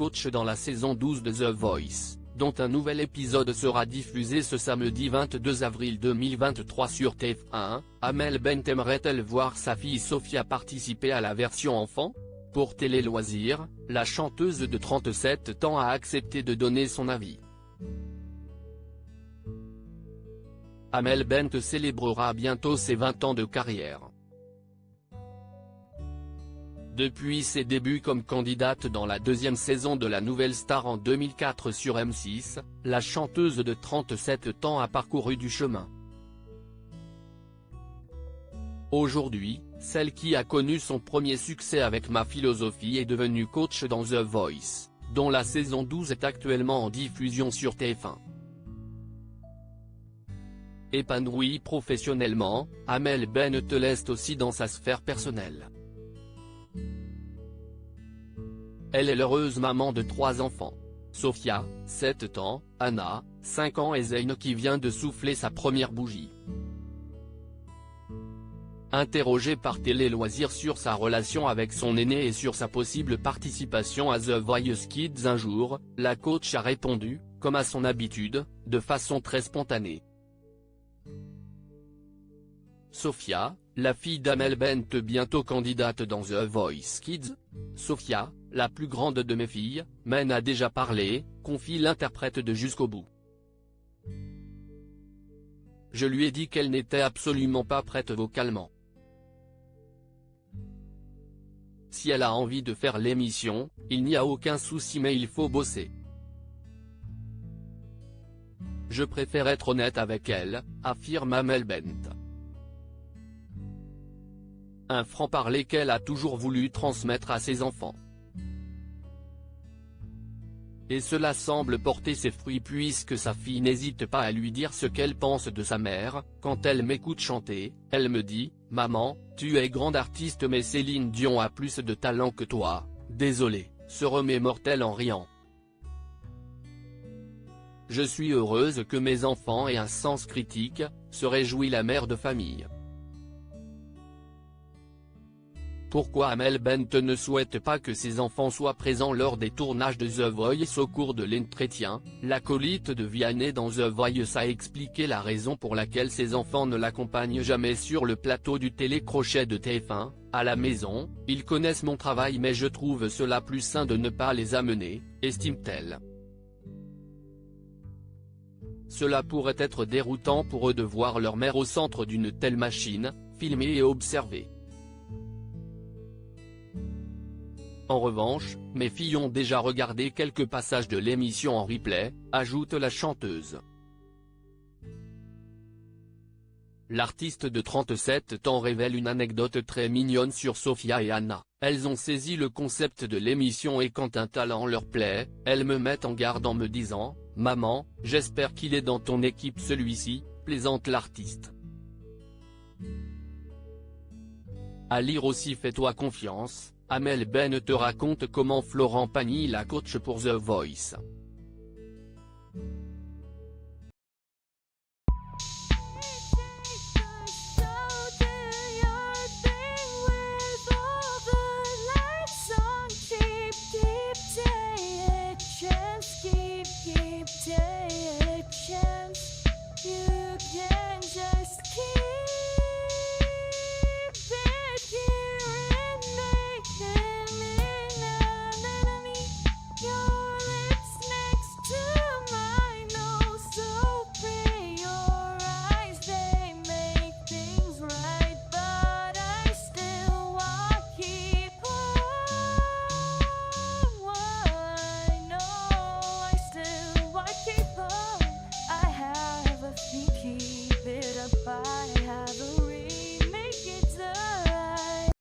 coach dans la saison 12 de The Voice, dont un nouvel épisode sera diffusé ce samedi 22 avril 2023 sur TF1. Amel Bent aimerait-elle voir sa fille Sophia participer à la version enfant? Pour Télé Loisirs, la chanteuse de 37 ans a accepté de donner son avis. Amel Bent célébrera bientôt ses 20 ans de carrière. Depuis ses débuts comme candidate dans la deuxième saison de La Nouvelle Star en 2004 sur M6, la chanteuse de 37 ans a parcouru du chemin. Aujourd'hui, celle qui a connu son premier succès avec Ma Philosophie est devenue coach dans The Voice, dont la saison 12 est actuellement en diffusion sur TF1. Épanouie professionnellement, Amel Bent l'est aussi dans sa sphère personnelle. Elle est l'heureuse maman de 3 enfants. Sophia, 7 ans, Anna, 5 ans et Zayn qui vient de souffler sa première bougie. Interrogée par Télé Loisirs sur sa relation avec son aîné et sur sa possible participation à The Voice Kids un jour, la coach a répondu, comme à son habitude, de façon très spontanée. Sophia, la fille d'Amel Bent bientôt candidate dans The Voice Kids. Sophia, la plus grande de mes filles, m'en a déjà parlé, confie l'interprète de Jusqu'au bout. Je lui ai dit qu'elle n'était absolument pas prête vocalement. Si elle a envie de faire l'émission, il n'y a aucun souci mais il faut bosser. Je préfère être honnête avec elle, affirme Amel Bent. Un franc-parler qu'elle a toujours voulu transmettre à ses enfants. Et cela semble porter ses fruits puisque sa fille n'hésite pas à lui dire ce qu'elle pense de sa mère. Quand elle m'écoute chanter, elle me dit « Maman, tu es grande artiste mais Céline Dion a plus de talent que toi, désolé », se remémore-t-elle en riant. Je suis heureuse que mes enfants aient un sens critique, se réjouit la mère de famille. Pourquoi Amel Bent ne souhaite pas que ses enfants soient présents lors des tournages de The Voice? Au cours de l'entretien, l'acolyte de Vianney dans The Voice a expliqué la raison pour laquelle ses enfants ne l'accompagnent jamais sur le plateau du télécrochet de TF1, à la maison, ils connaissent mon travail mais je trouve cela plus sain de ne pas les amener, estime-t-elle. Cela pourrait être déroutant pour eux de voir leur mère au centre d'une telle machine, filmée et observée. En revanche, mes filles ont déjà regardé quelques passages de l'émission en replay, ajoute la chanteuse. L'artiste de 37 ans révèle une anecdote très mignonne sur Sophia et Anna. Elles ont saisi le concept de l'émission et quand un talent leur plaît, elles me mettent en garde en me disant « Maman, j'espère qu'il est dans ton équipe celui-ci », plaisante l'artiste. À lire aussi Fais-toi confiance. Amel Bent te raconte comment Florent Pagny la coach pour The Voice.